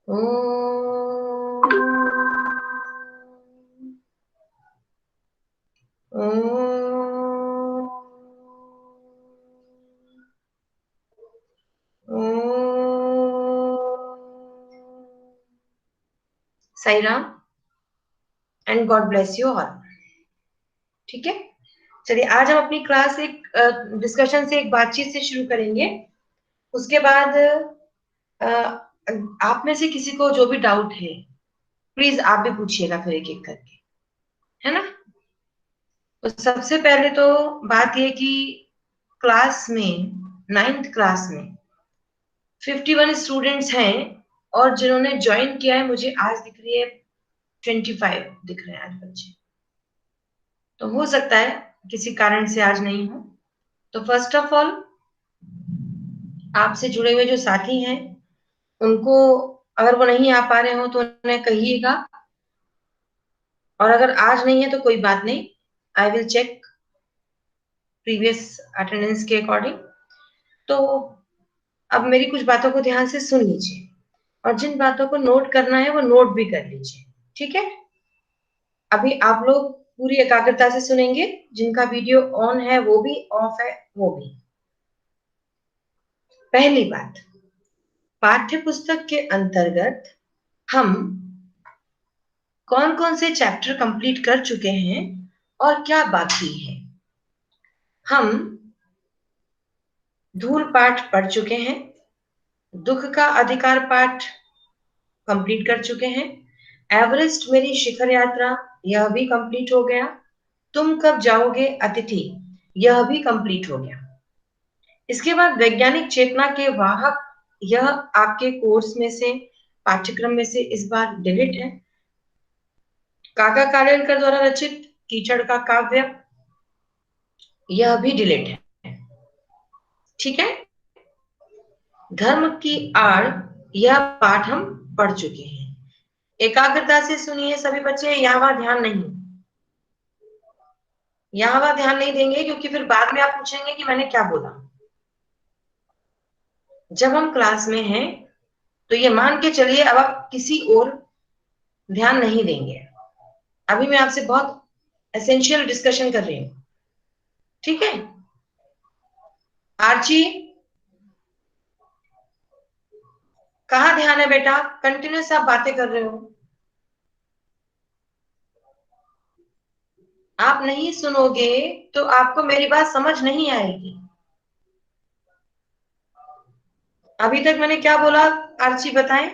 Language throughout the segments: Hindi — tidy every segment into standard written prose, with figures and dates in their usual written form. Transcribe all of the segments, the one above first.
Om Om Sai Ram and God bless you all. ठीक है, चलिए आज हम अपनी क्लास एक डिस्कशन से, एक बातचीत से शुरू करेंगे। उसके बाद आप में से किसी को जो भी डाउट है प्लीज आप भी पूछिएगा, फिर एक एक करके, है ना। तो सबसे पहले तो बात ये कि क्लास में, 9th क्लास में 51 स्टूडेंट्स हैं, और जिन्होंने ज्वाइन किया है मुझे आज दिख रही है 25 दिख रहे हैं आज बच्चे। तो हो सकता है किसी कारण से आज नहीं हो। तो फर्स्ट ऑफ ऑल आपसे जुड़े हुए जो साथी हैं उनको, अगर वो नहीं आ पा रहे हो तो उन्हें कहिएगा, और अगर आज नहीं है तो कोई बात नहीं, I will check previous attendance के अकॉर्डिंग। तो अब मेरी कुछ बातों को ध्यान से सुन लीजिए, और जिन बातों को नोट करना है वो नोट भी कर लीजिए। ठीक है, अभी आप लोग पूरी एकाग्रता से सुनेंगे, जिनका वीडियो ऑन है वो भी, ऑफ है वो भी। पहली बात, पाठ्य पुस्तक के अंतर्गत हम कौन कौन से चैप्टर कंप्लीट कर चुके हैं और क्या बाकी है। हम धूल पाठ पढ़ चुके हैं, दुख का अधिकार पाठ कंप्लीट कर चुके हैं, एवरेस्ट मेरी शिखर यात्रा यह भी कंप्लीट हो गया, तुम कब जाओगे अतिथि यह भी कंप्लीट हो गया। इसके बाद वैज्ञानिक चेतना के वाहक, यह आपके कोर्स में से, पाठ्यक्रम में से इस बार डिलीट है। काका कालेलकर द्वारा रचित कीचड़ का काव्य, यह भी डिलीट है। ठीक है, धर्म की आड़, यह पाठ हम पढ़ चुके हैं। एकाग्रता से सुनिए सभी बच्चे, यहाँ वहां ध्यान नहीं, यहाँ वहां ध्यान नहीं देंगे, क्योंकि फिर बाद में आप पूछेंगे कि मैंने क्या बोला। जब हम क्लास में हैं तो ये मान के चलिए अब आप किसी और ध्यान नहीं देंगे। अभी मैं आपसे बहुत एसेंशियल डिस्कशन कर रही हूँ। ठीक है, आर्ची कहाँ ध्यान है बेटा? कंटिन्यूस आप बातें कर रहे हो, आप नहीं सुनोगे तो आपको मेरी बात समझ नहीं आएगी। अभी तक मैंने क्या बोला आर्ची बताएं?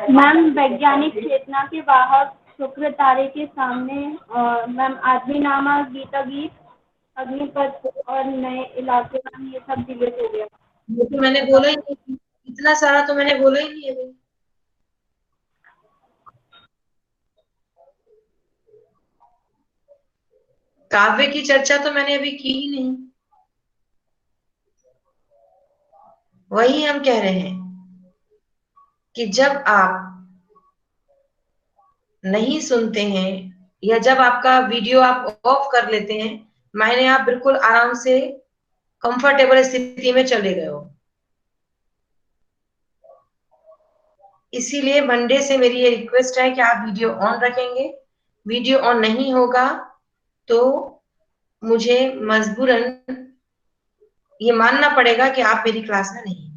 मैम वैज्ञानिक चेतना के वाहक, शुक्र तारे के सामने, मैम आदमी नामा, गीता गीत, अग्निपथ और नए इलाके, मैम ये सब डिलीट हो गया। ये तो मैंने बोला ही नहीं, इतना सारा तो मैंने बोला ही नहीं अभी। काव्य की चर्चा तो मैंने अभी की ही नहीं। वही हम कह रहे हैं कि जब आप नहीं सुनते हैं, या जब आपका वीडियो आप ऑफ कर लेते हैं, मायने आप बिल्कुल आराम से कंफर्टेबल स्थिति में चले गए हो। इसीलिए मंडे से मेरी ये रिक्वेस्ट है कि आप वीडियो ऑन रखेंगे। वीडियो ऑन नहीं होगा तो मुझे मजबूरन ये मानना पड़ेगा कि आप मेरी क्लास में नहीं,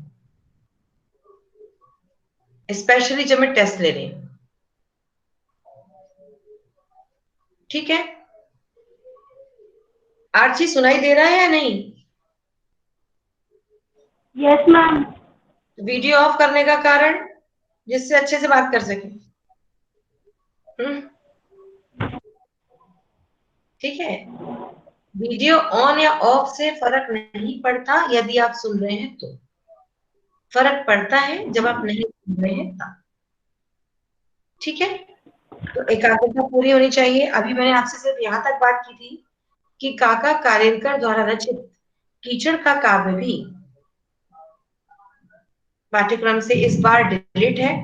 स्पेशली जब मैं टेस्ट ले रही हूं। ठीक है, आर्ची सुनाई दे रहा है या नहीं? Yes ma'am. वीडियो ऑफ करने का कारण, जिससे अच्छे से बात कर सके। ठीक है, वीडियो ऑन या ऑफ से फर्क नहीं पड़ता यदि आप सुन रहे हैं तो, फर्क पड़ता है जब आप नहीं सुन रहे हैं तब। ठीक है, तो एकाग्रता पूरी होनी चाहिए। अभी मैंने आपसे सिर्फ यहाँ तक बात की थी कि काका कालेलकर द्वारा रचित कीचड़ का काव्य भी पाठ्यक्रम से इस बार डिलीट है।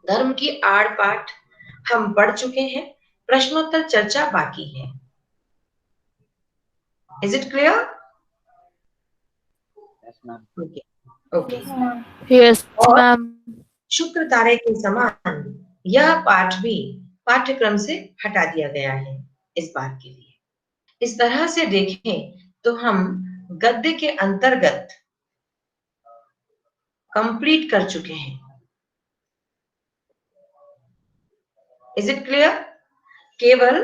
धर्म की आड़ पाठ हम पढ़ चुके हैं, प्रश्नोत्तर चर्चा बाकी है। Is it clear? Okay okay. Yes और मैम। शुक्र तारे के समान यह पाठ भी पाठ्यक्रम से हटा दिया गया है इस बार के लिए। इस तरह से देखें तो हम गद्य के अंतर्गत कंप्लीट कर चुके हैं। Is it clear? केवल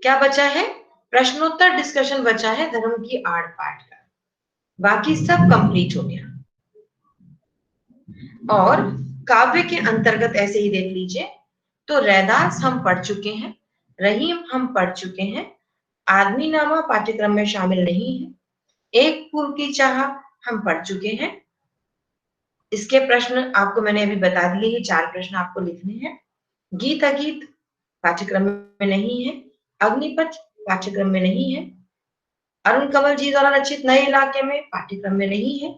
क्या बचा है? प्रश्नोत्तर डिस्कशन बचा है धर्म की आड़ पाठ का। बाकी सब कंप्लीट हो गया। और काव्य के अंतर्गत ऐसे ही देख लीजिए तो रैदास हम पढ़ चुके हैं, रहीम हम पढ़ चुके हैं, आदमी नामा पाठ्यक्रम में शामिल नहीं है, एक फूल की चाह हम पढ़ चुके हैं। इसके प्रश्न आपको मैंने अभी बता दिए, ये 4 प्रश्न आपको लिखने हैं। गीत अगीत पाठ्यक्रम में नहीं है, अग्निपथ पाठ्यक्रम में नहीं है, अरुण कंवल जी द्वारा रचित नए इलाके में पाठ्यक्रम में नहीं है।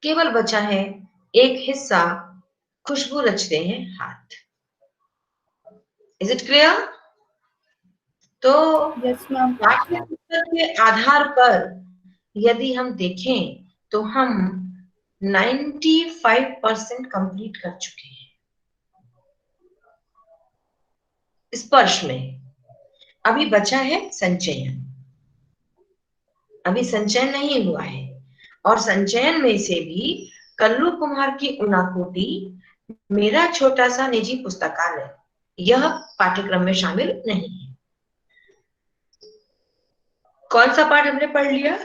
केवल बचा है एक हिस्सा, खुशबू रचते हैं हाथ। Is it clear? तो यस मैम। पाठ्य पुस्तक के आधार पर यदि हम देखें तो हम 95% कंप्लीट कर चुके हैं स्पर्श में। अभी बचा है संचयन। अभी संचयन नहीं हुआ है, और संचयन में से भी कल्लू कुमार की उनाकोटी, मेरा छोटा सा निजी पुस्तकालय, यह पाठ्यक्रम में शामिल नहीं है। कौन सा पाठ हमने पढ़ लिया?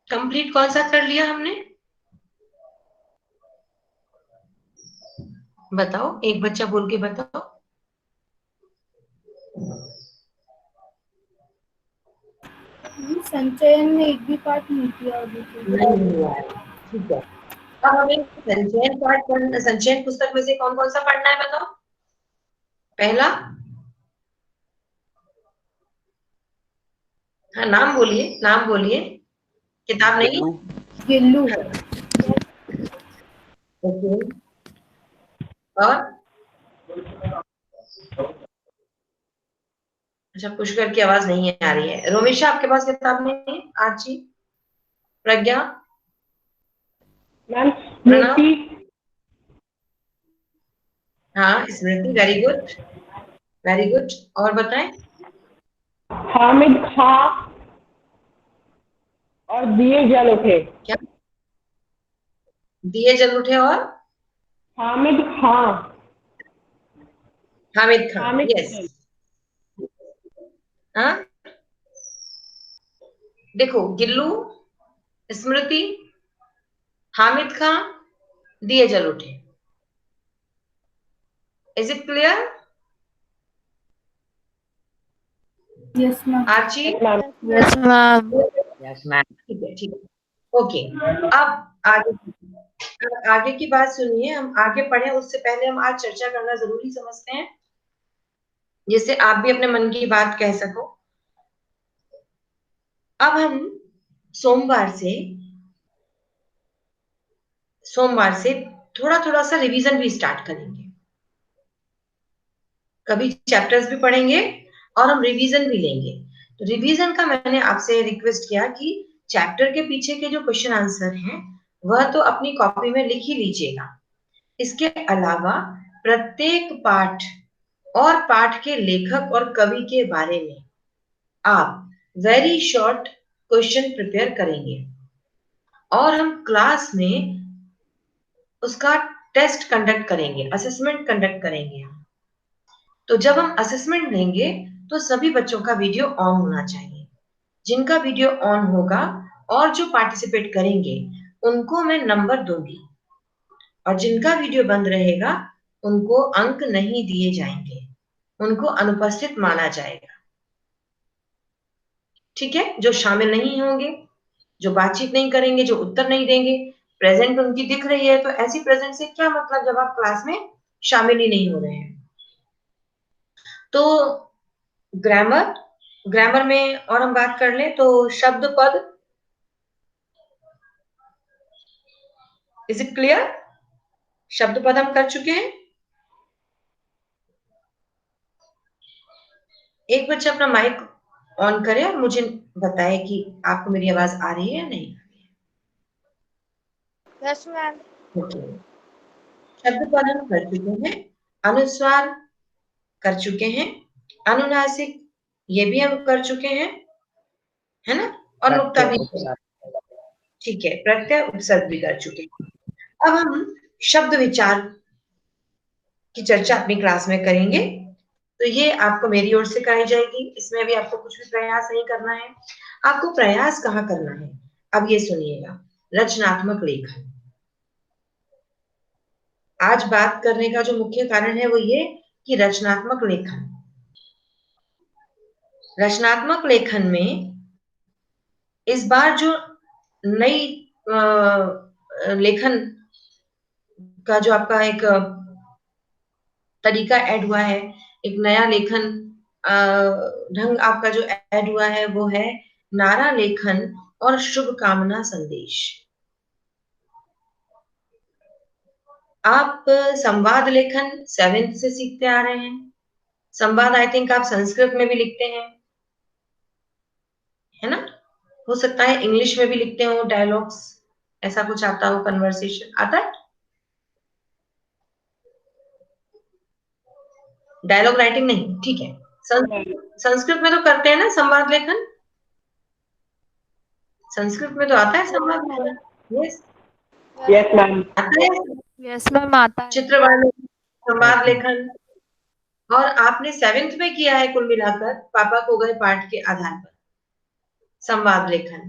कंप्लीट कौन सा कर लिया हमने? बताओ, एक बच्चा बोल के बताओ। संचयन में एक भी पाठ नहीं किया अभी नहीं हुआ है, ठीक है। अब हमें संचयन पाठ पढ़ना, संचयन पुस्तक में से कौन कौन सा पढ़ना है बताओ। पहला, हाँ नाम बोलिए, नाम बोलिए। किताब नहीं? गिल्लू। ओके। और अच्छा, पुष्कर की आवाज नहीं आ रही है। रोमिशा, आपके पास किताब नहीं है? आरची, प्रज्ञा, मैम प्रणव, स्मृति। हाँ स्मृति, वेरी गुड वेरी गुड। और बताएं। हामिद खां और दिए जल उठे। क्या? दिए जल उठे और हामिद खां। हामिद खान, हामिद यस। खान। हाँ देखो, गिल्लू, स्मृति, हामिद खां, दिए जल उठे। Is it clear? Yes ma'am. Archi, yes ma'am. Yes ma'am. ठीक है ठीक है, ओके। अब आगे की बात सुनिए। हम आगे बढ़े उससे पहले हम आज चर्चा करना जरूरी समझते हैं, जिससे आप भी अपने मन की बात कह सको। अब हम सोमवार से थोड़ा थोड़ा सा रिवीजन भी स्टार्ट करेंगे। कभी चैप्टर्स भी पढ़ेंगे और हम रिवीजन भी लेंगे। तो रिवीजन का मैंने आपसे रिक्वेस्ट किया कि चैप्टर के पीछे के जो क्वेश्चन आंसर हैं वह तो अपनी कॉपी में लिख ही लीजिएगा। इसके अलावा प्रत्येक पाठ और पाठ के लेखक और कवि के बारे में आप वेरी शॉर्ट क्वेश्चन प्रिपेयर करेंगे, और हम क्लास में उसका टेस्ट कंडक्ट करेंगे, असेसमेंट कंडक्ट करेंगे हम। तो जब हम असेसमेंट लेंगे तो सभी बच्चों का वीडियो ऑन होना चाहिए। जिनका वीडियो ऑन होगा और जो पार्टिसिपेट करेंगे उनको मैं नंबर दूंगी, और जिनका वीडियो बंद रहेगा उनको अंक नहीं दिए जाएंगे, उनको अनुपस्थित माना जाएगा। ठीक है? जो शामिल नहीं होंगे, जो बातचीत नहीं करेंगे, जो उत्तर नहीं देंगे, प्रेजेंट उनकी दिख रही है तो ऐसी प्रेजेंट से क्या मतलब जब आप क्लास में शामिल ही नहीं हो रहे हैं। तो ग्रामर, ग्रामर में और हम बात कर लें तो शब्द पद। Is it clear? शब्द पद हम कर चुके हैं। एक बच्चा अपना माइक ऑन करें और मुझे बताएं कि आपको मेरी आवाज आ रही है या नहीं। Yes ma'am. ओके, शब्द पर हम कर चुके हैं, अनुस्वार कर चुके हैं, अनुनासिक ये भी हम कर चुके हैं, है ना, और नुक्ता भी। ठीक है, प्रत्यय उपसर्ग भी कर चुके हैं। अब हम शब्द विचार की चर्चा अपनी क्लास में करेंगे। तो ये आपको मेरी ओर से कराई जाएगी, इसमें भी आपको कुछ भी प्रयास नहीं करना है। आपको प्रयास कहाँ करना है, अब ये सुनिएगा। रचनात्मक लेखन। आज बात करने का जो मुख्य कारण है वो ये कि रचनात्मक लेखन, रचनात्मक लेखन में इस बार जो नई लेखन का जो आपका एक तरीका ऐड हुआ है, एक नया लेखन ढंग आपका जो ऐड हुआ है वो है नारा लेखन और शुभकामना संदेश। आप संवाद लेखन 7th से सीखते आ रहे हैं। संवाद आई थिंक आप संस्कृत में भी लिखते हैं, है ना, हो सकता है इंग्लिश में भी लिखते हो, डायलॉग्स ऐसा कुछ आता हो, कन्वर्सेशन आता है, डायलॉग राइटिंग नहीं, ठीक है। संस्कृत में तो करते हैं ना संवाद लेखन, संस्कृत में तो आता है संवाद लेखन। Yes yes ma'am. आता है, यस मैम आता है। चित्रवाणी, संवाद लेखन। और आपने 7th में किया है कुल मिलाकर पापा को गए पाठ के आधार पर संवाद लेखन,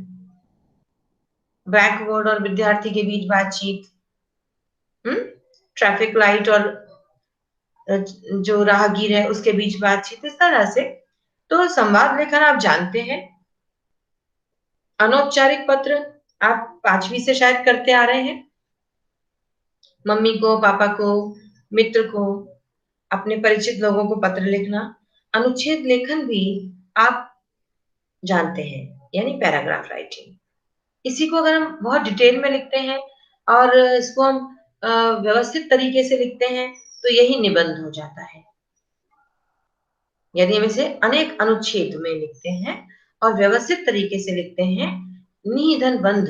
बैकवर्ड और विद्यार्थी के बीच बातचीत, ट्रैफिक लाइट और जो राहगीर है उसके बीच बातचीत, इस तरह से। तो संवाद लेखन आप जानते हैं। अनौपचारिक पत्र आप 5वीं से शायद करते आ रहे हैं, मम्मी को, पापा को, मित्र को, अपने परिचित लोगों को पत्र लिखना। अनुच्छेद लेखन भी आप जानते हैं, यानी पैराग्राफ राइटिंग। इसी को अगर हम बहुत डिटेल में लिखते हैं और इसको हम व्यवस्थित तरीके से लिखते हैं तो यही निबंध हो जाता है। यदि हम इसे अनेक अनुच्छेद में लिखते हैं और व्यवस्थित तरीके से लिखते हैं, निधन बंध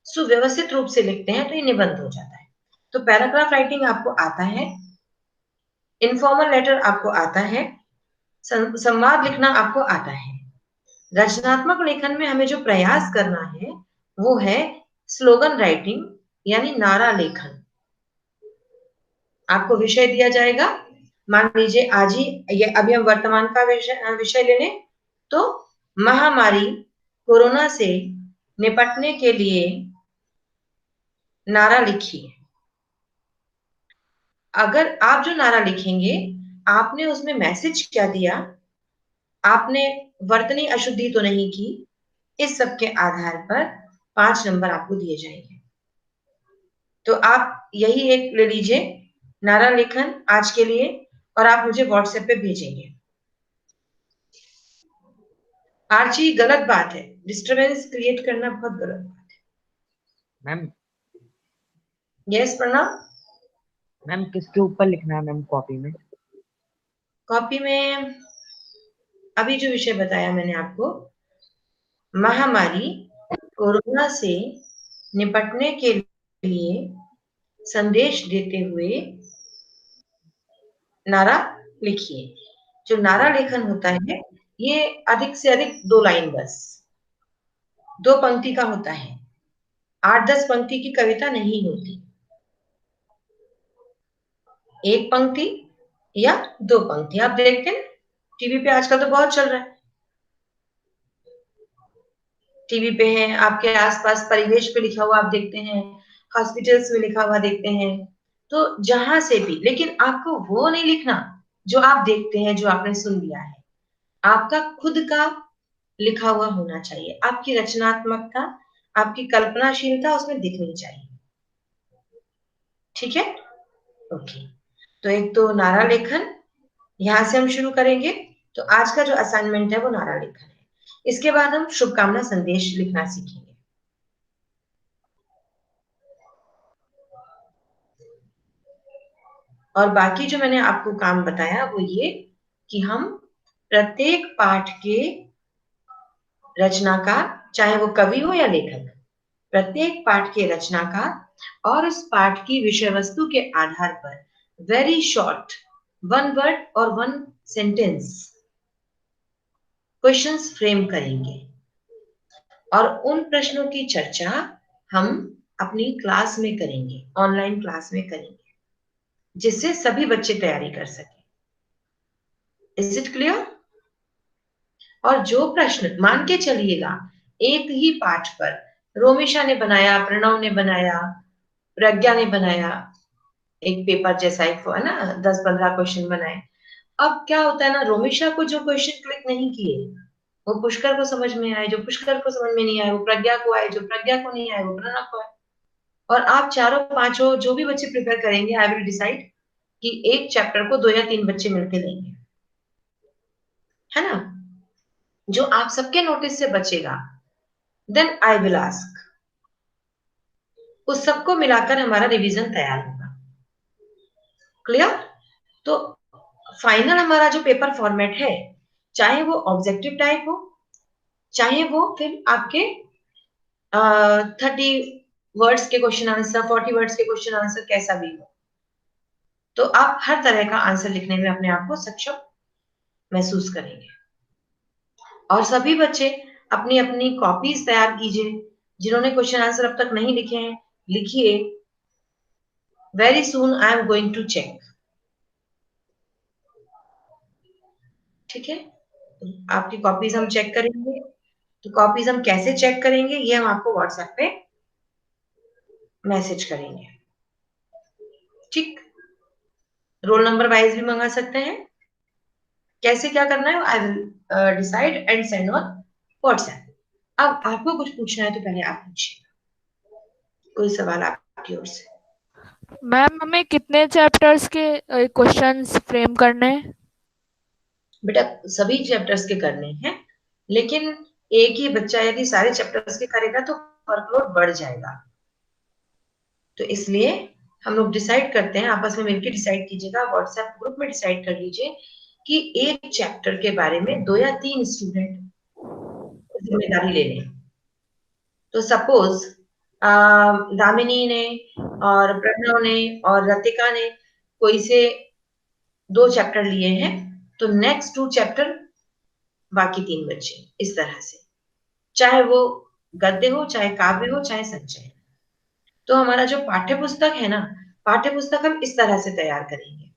सुव्यवस्थित रूप से लिखते हैं तो ये निबंध हो जाता है। तो पैराग्राफ राइटिंग आपको आता है, इनफॉर्मल लेटर आपको आता है, संवाद लिखना आपको आता है। रचनात्मक लेखन में हमें जो प्रयास करना है वो है स्लोगन राइटिंग, यानी नारा लेखन। आपको विषय दिया जाएगा, मान लीजिए आज ही, ये अभी हम वर्तमान का विषय ले लें तो महामारी कोरोना से निपटने के लिए नारा लिखिए। अगर आप जो नारा लिखेंगे, आपने उसमें मैसेज क्या दिया, आपने वर्तनी अशुद्धि तो नहीं की, इस सब के आधार पर 5 नंबर आपको दिए जाएंगे। तो आप यही एक ले लीजिए नारा लेखन आज के लिए, और आप मुझे व्हाट्सएप पे भेजेंगे। आर्ची, गलत बात है, डिस्टरबेंस क्रिएट करना बहुत गलत बात है। Ma'am yes Pranav. मैम किसके ऊपर लिखना है मैम कॉपी में? कॉपी में अभी जो विषय बताया मैंने आपको, महामारी कोरोना से निपटने के लिए संदेश देते हुए नारा लिखिए। जो नारा लेखन होता है ये अधिक से अधिक 2 लाइन, बस 2 पंक्ति का होता है, 8-10 पंक्ति की कविता नहीं होती। 1 पंक्ति या 2 पंक्ति। आप देखते हैं टीवी पे आजकल तो बहुत चल रहा है, टीवी पे है, आपके आसपास परिवेश पे लिखा हुआ आप देखते हैं, हॉस्पिटल्स में लिखा हुआ देखते हैं, तो जहां से भी। लेकिन आपको वो नहीं लिखना जो आप देखते हैं, जो आपने सुन लिया है। आपका खुद का लिखा हुआ होना चाहिए, आपकी रचनात्मकता, आपकी कल्पनाशीलता उसमें दिखनी चाहिए। ठीक है, ओके। तो एक तो नारा लेखन, यहां से हम शुरू करेंगे। तो आज का जो असाइनमेंट है वो नारा लेखन है। इसके बाद हम शुभकामना संदेश लिखना सीखेंगे। और बाकी जो मैंने आपको काम बताया वो ये कि हम प्रत्येक पाठ के रचनाकार, चाहे वो कवि हो या लेखक, प्रत्येक पाठ के रचनाकार और उस पाठ की विषय वस्तु के आधार पर वेरी शॉर्ट 1 वर्ड और 1 सेंटेंस क्वेश्चंस फ्रेम करेंगे और उन प्रश्नों की चर्चा हम अपनी क्लास में करेंगे, ऑनलाइन क्लास में करेंगे, जिससे सभी बच्चे तैयारी कर सकें। Is it clear? और जो प्रश्न मान के चलिएगा एक ही पाठ पर रोमिशा ने बनाया, प्रणव ने बनाया, प्रज्ञा ने बनाया, एक पेपर जैसा एक है ना, 10-15 क्वेश्चन बनाए। अब क्या होता है ना, रोमिशा को जो क्वेश्चन क्लिक नहीं किए वो पुष्कर को समझ में आए, जो पुष्कर को समझ में नहीं आए वो प्रज्ञा को आए, जो प्रज्ञा को नहीं आए वो प्रणव को आए। और आप चारों पांचों जो भी बच्चे प्रिपेयर करेंगे, आई विल डिसाइड कि एक चैप्टर को 2 या 3 बच्चे मिलकर लेंगे, है ना। जो आप सबके नोटिस से बचेगा देन आई विल आस्क, उस सबको मिलाकर हमारा रिवीजन तैयार होगा। क्लियर? तो फाइनल हमारा जो पेपर फॉर्मेट है, चाहे वो ऑब्जेक्टिव टाइप हो, चाहे वो फिर आपके 30 वर्ड्स के क्वेश्चन आंसर, 40 वर्ड्स के क्वेश्चन आंसर, कैसा भी हो, तो आप हर तरह का आंसर लिखने में अपने आप को सक्षम महसूस करेंगे। और सभी बच्चे अपनी अपनी कॉपीज तैयार कीजिए। जिन्होंने क्वेश्चन आंसर अब तक नहीं लिखे हैं, लिखिए। Very soon I am going to check. ठीक है, आपकी कॉपीज हम चेक करेंगे। तो कॉपीज हम कैसे चेक करेंगे, ये हम आपको व्हाट्सएप पे मैसेज करेंगे। ठीक, रोल नंबर वाइज भी मंगा सकते हैं। कैसे क्या करना है I will decide and send on WhatsApp. अब आपको कुछ पूछना है तो पहले आप पूछिए, कोई सवाल आपकी ओर से। मैम हमें कितने चैप्टर्स के क्वेश्चंस फ्रेम करने हैं? बेटा सभी चैप्टर्स के करने हैं, लेकिन एक ही बच्चा यदि सारे चैप्टर्स के करेगा तो वर्कलोड बढ़ जाएगा। तो इसलिए हम लोग डिसाइड करते हैं, आपस में मिलकर डिसाइड कीजिएगा, व्हाट्सएप ग्रुप में डिसाइड कर लीजिए कि एक चैप्टर के बारे में 2 या 3 स्टूडेंट जिम्मेदारी ले लें। तो सपोज दामिनी ने और प्रणव ने और रतिका ने कोई से 2 चैप्टर लिए हैं, तो नेक्स्ट 2 चैप्टर बाकी 3 बच्चे, इस तरह से, चाहे वो गद्य हो, चाहे काव्य हो, चाहे संचय। तो हमारा जो पाठ्य पुस्तक है ना, पाठ्य पुस्तक हम इस तरह से तैयार करेंगे।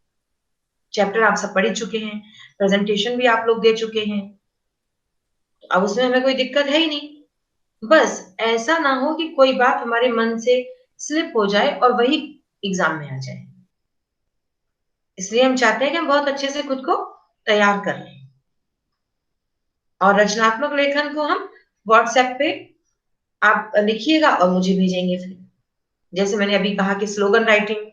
चैप्टर आप सब पढ़ चुके हैं, प्रेजेंटेशन भी आप लोग दे चुके हैं, अब उसमें हमें कोई दिक्कत है ही नहीं। बस ऐसा ना हो कि कोई बात हमारे मन से स्लिप हो जाए और वही एग्जाम में आ जाए। इसलिए हम चाहते हैं कि हम बहुत अच्छे से खुद को तैयार कर लें। और रचनात्मक लेखन को हम व्हाट्सएप पे आप लिखिएगा और मुझे भेजेंगे। फिर जैसे मैंने अभी कहा कि स्लोगन राइटिंग,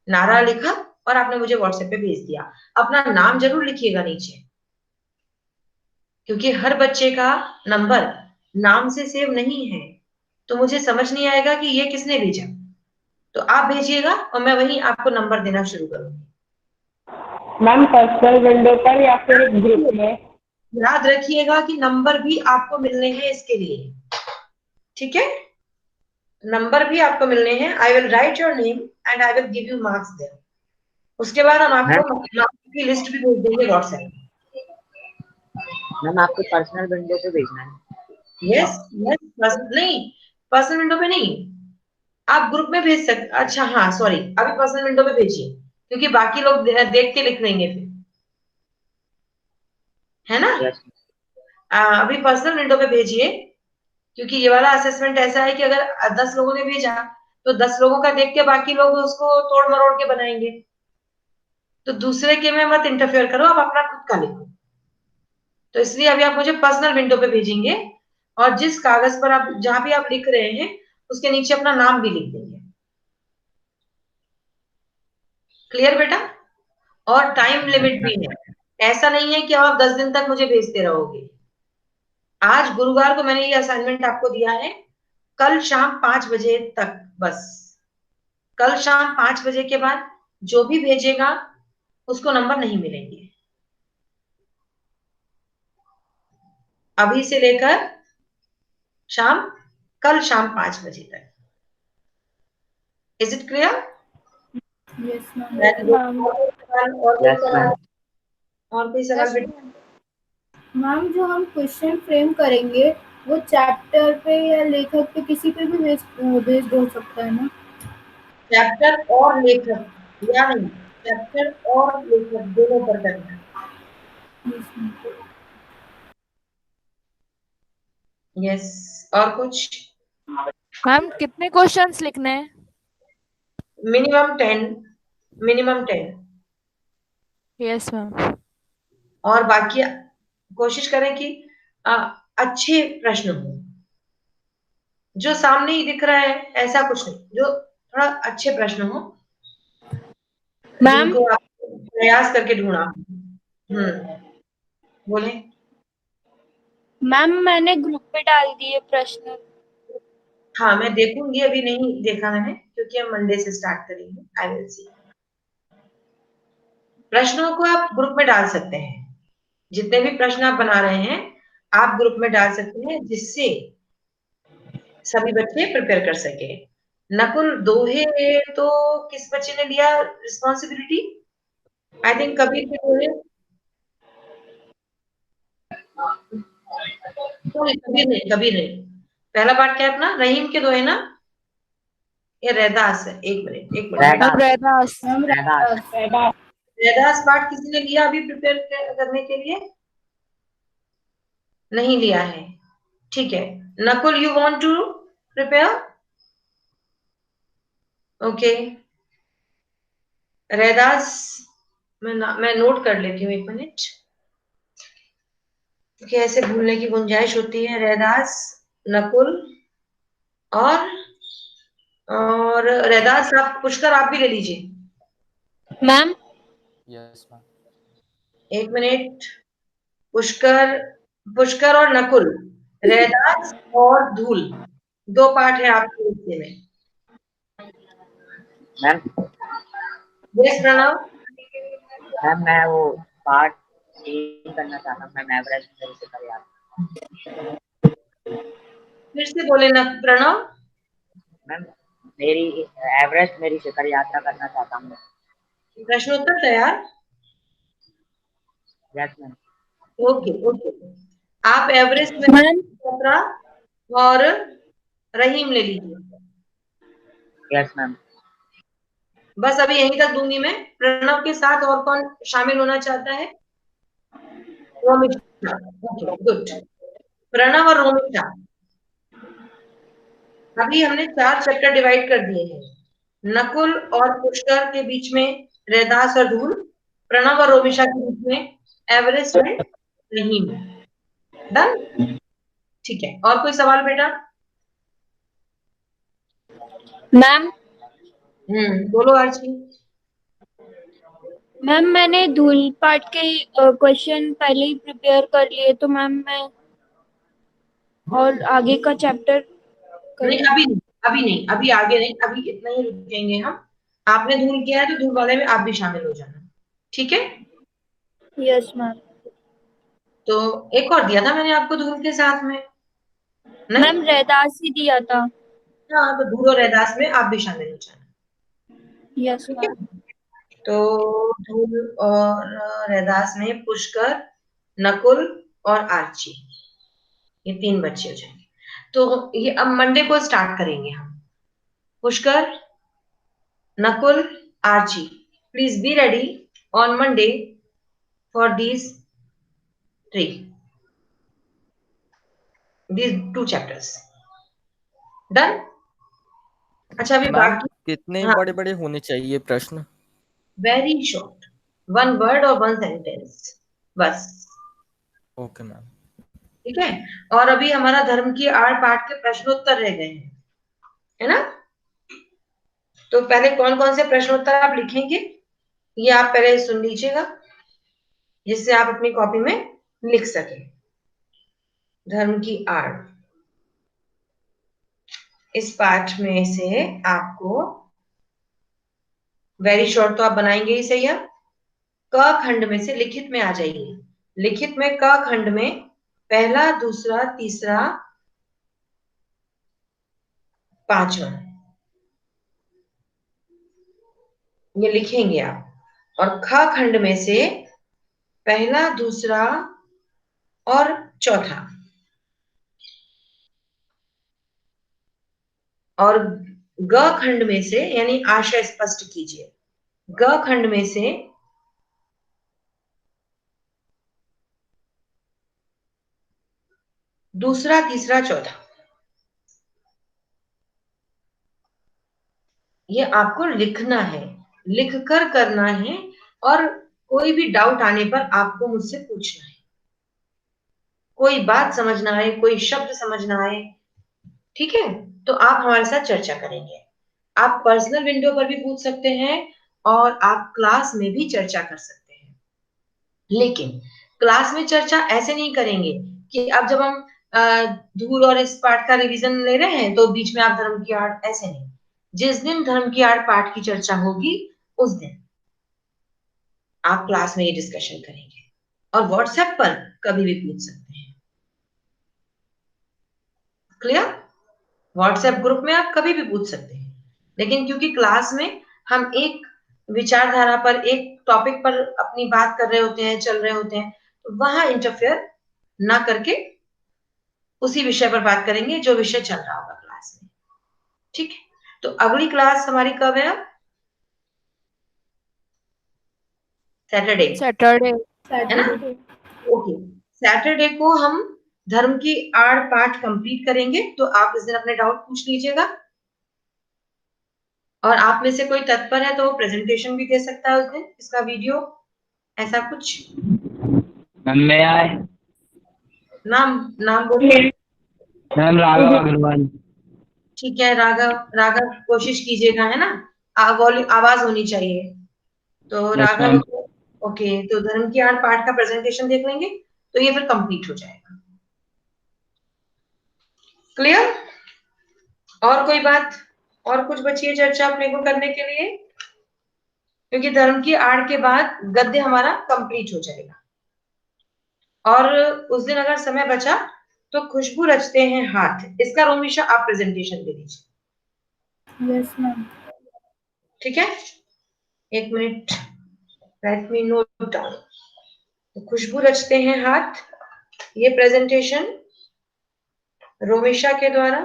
नारा लिखा और आपने मुझे व्हाट्सएप पे भेज दिया, अपना नाम जरूर लिखिएगा नीचे, क्योंकि हर बच्चे का नंबर नाम से सेव नहीं है, तो मुझे समझ नहीं आएगा कि ये किसने भेजा। तो आप भेजिएगा और मैं वही आपको नंबर देना शुरू करूंगी। मैम पर्सनल विंडो पर या फिर ग्रुप में? याद रखिएगा कि नंबर भी आपको मिलने हैं इसके लिए, ठीक है, नंबर भी आपको मिलने हैं। I will write your name and I will give you marks there. उसके बाद हम मैम आपको मार्क्स की लिस्ट भी भेज देंगे व्हाट्सएप में। मैम आपको पर्सनल विंडो पे भेजना है। यस यस, नहीं पर्सनल विंडो पे नहीं, आप ग्रुप में भेज सकते। अच्छा हाँ सॉरी, अभी पर्सनल विंडो पे भेजिए, क्योंकि बाकी लोग देख के लिख लेंगे फिर, है ना। यस अभी पर्सनल विंडो पे भेजिए, क्योंकि ये वाला असेसमेंट ऐसा है कि अगर 10 लोगों ने भेजा तो 10 लोगों का देख के बाकी लोग उसको तोड़ मरोड़ के बनाएंगे। तो दूसरे के में मत इंटरफेयर करो, आप अपना खुद का लिखो। तो इसलिए अभी आप मुझे पर्सनल विंडो पे भेजेंगे और जिस कागज पर आप जहां भी आप लिख रहे हैं उसके नीचे अपना नाम भी लिख देंगे। क्लियर बेटा? और टाइम लिमिट भी है, ऐसा नहीं है कि आप 10 दिन तक मुझे भेजते रहोगे। आज गुरुवार को मैंने ये असाइनमेंट आपको दिया है, कल शाम 5 बजे तक बस। कल शाम 5 बजे के बाद जो भी भेजेगा उसको नंबर नहीं मिलेंगे। अभी से लेकर कल शाम 5 बजे तक। Is it clear? Yes ma'am. Very good. Ma'am और कोई यस सवाल? मैम। और कोई सवाल बेटा? मैम जो हम क्वेश्चन फ्रेम करेंगे वो चैप्टर पे या लेखक पे किसी पे भी बेस्ड हो सकता है ना? चैप्टर और लेखक या नहीं, चैप्टर और लेखक दोनों पर करना है। Yes ma'am. यस। और कुछ? मैम कितने क्वेश्चंस लिखने हैं? Minimum 10, minimum 10। Yes ma'am. और बाकी कोशिश करें कि अ, अच्छे प्रश्न हो, जो सामने ही दिख रहा है ऐसा कुछ नहीं, जो थोड़ा अच्छे प्रश्न हो मैम जिनको आप प्रयास करके ढूंढा। बोले। मैम मैंने ग्रुप पे डाल दिए प्रश्न। हाँ मैं देखूंगी, अभी नहीं देखा मैंने क्योंकि हम मंडे से स्टार्ट करेंगे। I will see. प्रश्नों को आप ग्रुप में डाल सकते हैं, जितने भी प्रश्न आप बना रहे हैं आप ग्रुप में डाल सकते हैं, जिससे सभी बच्चे प्रिपेयर कर सके। नकुल दोहे तो किस बच्चे ने लिया रिस्पॉन्सिबिलिटी? आई थिंक कबीर के दोहे। नहीं, कबीर नहीं। पहला पार्ट क्या है अपना? रहीम के दोहे ना? ये रैदास है। एक मिनट एक minute. Ma'am Raidas. Raidas. Ma'am Raidas. Raidas part किसी ने लिया अभी प्रिपेयर करने के लिए? नहीं लिया है। ठीक है। Nakul you want to prepare? Okay. Raidas मैं नोट कर लेती हूँ, एक मिनट, क्योंकि ऐसे भूलने की गुंजाइश होती है। रैदास, नकुल और रैदास आप पुष्कर आप भी ले लीजिए। Ma'am yes ma'am. एक मिनट। पुष्कर, पुष्कर और नकुल, रैदास और धूल, दो पार्ट है आपके हिस्से में। Ma'am yes Pranav. मैम मैं वो पार्ट चेंज करना चाहता हूँ। मैम एवरेज मेरे से कर यार। फिर से बोले ना प्रणव। मैम मेरी एवरेस्ट मेरी शिखर यात्रा करना चाहता हूँ। प्रश्नोत्तर तैयार? Yes ma'am. Okay okay. आप एवरेस्ट में मैम यात्रा और रहीम ले लीजिए। Yes ma'am. बस अभी यहीं तक दूंगी मैं। प्रणव के साथ और कौन शामिल होना चाहता है? रोमिता। Okay good. प्रणव और रोमिता। अभी हमने 4 चैप्टर डिवाइड कर दिए हैं। नकुल और पुष्कर के बीच में रैदास और धूल, प्रणव और रोमिशा के बीच में एवरेस्ट एंड रहीम। डन? ठीक है। और कोई सवाल बेटा? मैम बोलो आरची। मैम मैंने धूल पाठ के क्वेश्चन पहले ही प्रिपेयर कर लिए तो मैम मैं और आगे का चैप्टर नहीं करूँ? अभी नहीं, अभी नहीं, अभी आगे नहीं, अभी इतना ही रुकेंगे हम। आपने धूल किया है तो धूल वाले में आप भी शामिल हो जाना। ठीक है? Yes ma'am. तो एक और दिया था मैंने आपको धूल के साथ में, नहीं? मैम रैदास ही दिया था। हाँ तो धूल और रैदास में आप भी शामिल हो जाना। यस ठीक है? मैम। तो धूल और रैदास में पुष्कर, नकुल और आर्ची, ये 3 बच्चे हो जाएंगे। तो ये अब मंडे को स्टार्ट करेंगे हम। Pushkar, Nakul, Archi, please be ready on Monday for these 2 chapters. Done? अच्छा अभी मैम बाकी। कितने हाँ, बड़े बड़े होने चाहिए प्रश्न? वेरी शॉर्ट, 1 वर्ड और 1 सेंटेंस बस। Okay ma'am. ठीक है? और अभी हमारा धर्म की आड़ पाठ के प्रश्नोत्तर रह गए हैं, है ना? तो पहले कौन कौन से प्रश्नोत्तर आप लिखेंगे ये आप पहले सुन लीजिएगा, जिससे आप अपनी कॉपी में लिख सकें। धर्म की आड़, इस पाठ में से आपको वेरी शॉर्ट तो आप बनाएंगे ही सही है। क खंड में से लिखित में आ जाइए। लिखित में क खंड में पहला, दूसरा, तीसरा, पांचवा, ये लिखेंगे आप। और ख खंड में से पहला, दूसरा और चौथा, और ग खंड में से, यानी आशय स्पष्ट कीजिए, ग खंड में से दूसरा, तीसरा, चौथा, ये आपको लिखना है, लिखकर करना है, और कोई भी डाउट आने पर आपको मुझसे पूछना है। कोई बात समझ ना आए, कोई शब्द समझ ना आए, ठीक है, तो आप हमारे साथ चर्चा करेंगे। आप पर्सनल विंडो पर भी पूछ सकते हैं और आप क्लास में भी चर्चा कर सकते हैं। लेकिन क्लास में चर्चा ऐसे नहीं करेंगे कि अब जब हम धूल और इस पाठ का रिवीजन ले रहे हैं तो बीच में आप धर्म की आड़, ऐसे नहीं। जिस दिन धर्म की आड़ पाठ की चर्चा होगी उस दिन आप क्लास में ये डिस्कशन करेंगे, और व्हाट्सएप पर कभी भी पूछ सकते हैं। क्लियर? व्हाट्सएप ग्रुप में आप कभी भी पूछ सकते हैं, लेकिन क्योंकि क्लास में हम एक विचारधारा पर, एक टॉपिक पर अपनी बात कर रहे होते हैं, चल रहे होते हैं, तो वहां इंटरफेयर ना करके उसी विषय पर बात करेंगे जो विषय चल रहा होगा क्लास में। ठीक है, तो अगली क्लास हमारी कब है? अब सैटरडे, सैटरडे। है ना? ओके, सैटरडे को हम धर्म की आड़ पाठ कंप्लीट करेंगे, तो आप इस दिन अपने डाउट पूछ लीजिएगा। और आप में से कोई तत्पर है तो वो प्रेजेंटेशन भी दे सकता है उस दिन, इसका वीडियो, ऐसा कुछ। मैम मैं आए। नाम नाम बोलिए। मैम राघव अग्रवाल। ठीक है, राघव, राघव कोशिश कीजिएगा, है ना? वॉल्यूम, आवाज होनी चाहिए। तो यस राघव, मैम। ओके, तो धर्म की आड़ पाठ का प्रेजेंटेशन देख लेंगे तो ये फिर कंप्लीट हो जाएगा। क्लियर? और कोई बात, और कुछ बची है चर्चा अपने को करने के लिए? क्योंकि धर्म की आड़ के बाद गद्य हमारा कंप्लीट हो जाएगा। और उस दिन अगर समय बचा तो खुशबू रचते हैं हाथ, इसका रोमिशा आप प्रेजेंटेशन दे दीजिए। Yes ma'am. ठीक है, एक minute, let me note down. तो खुशबू रचते हैं हाथ, ये प्रेजेंटेशन रोमिशा के द्वारा,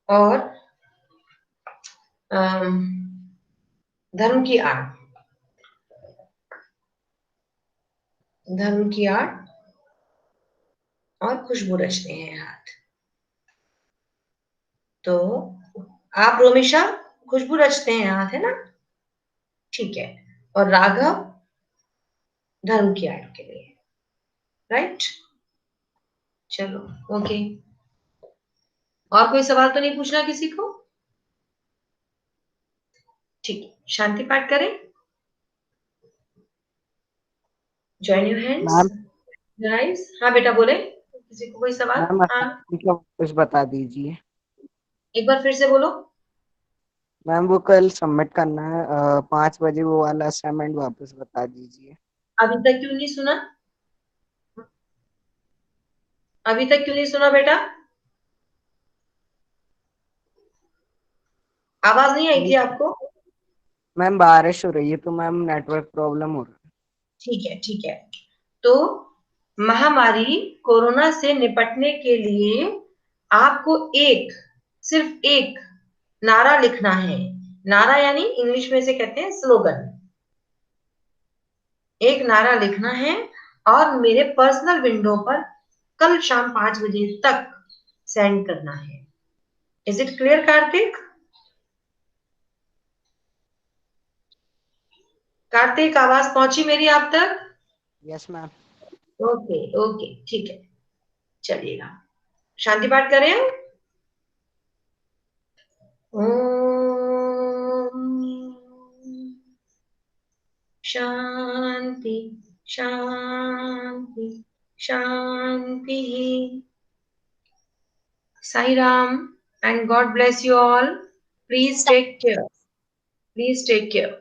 और धर्म की आड़, धर्म की आड़ और खुशबू रचते हैं हाथ। तो आप रोमिशा खुशबू रचते हैं हाथ, है ना? ठीक है, और राघव धर्म की आड़ के लिए, राइट? चलो, ओके। और कोई सवाल तो नहीं पूछना किसी को? ठीक है, शांति पाठ करें। Join your hands, ma'am rise. हाँ बेटा, बोले, किसी को कोई सवाल? मैम हाँ, असाइनमेंट का कुछ बता दीजिए। एक बार फिर से बोलो। मैम वो कल सबमिट करना है 5 बजे, वो वाला असाइनमेंट वापस बता दीजिए। अभी तक क्यों नहीं सुना? अभी तक क्यों नहीं सुना बेटा? आवाज नहीं आई थी आपको? मैम बारिश हो रही है तो मैम नेटवर्क प्रॉब्लम हो रहा है। ठीक है, ठीक है। तो महामारी कोरोना से निपटने के लिए आपको एक, सिर्फ एक नारा लिखना है। नारा यानी इंग्लिश में से कहते हैं स्लोगन। एक नारा लिखना है और मेरे पर्सनल विंडो पर कल शाम 5 बजे तक सेंड करना है। Is it clear Kartik? Kartik, आवाज पहुंची मेरी आप तक? Yes ma'am. ओके, ओके, ठीक है, चलिएगा, शांति पाठ करें। ओम शांति, शांति, शांति। Sai Ram and God bless you all. Please take care. Please take care.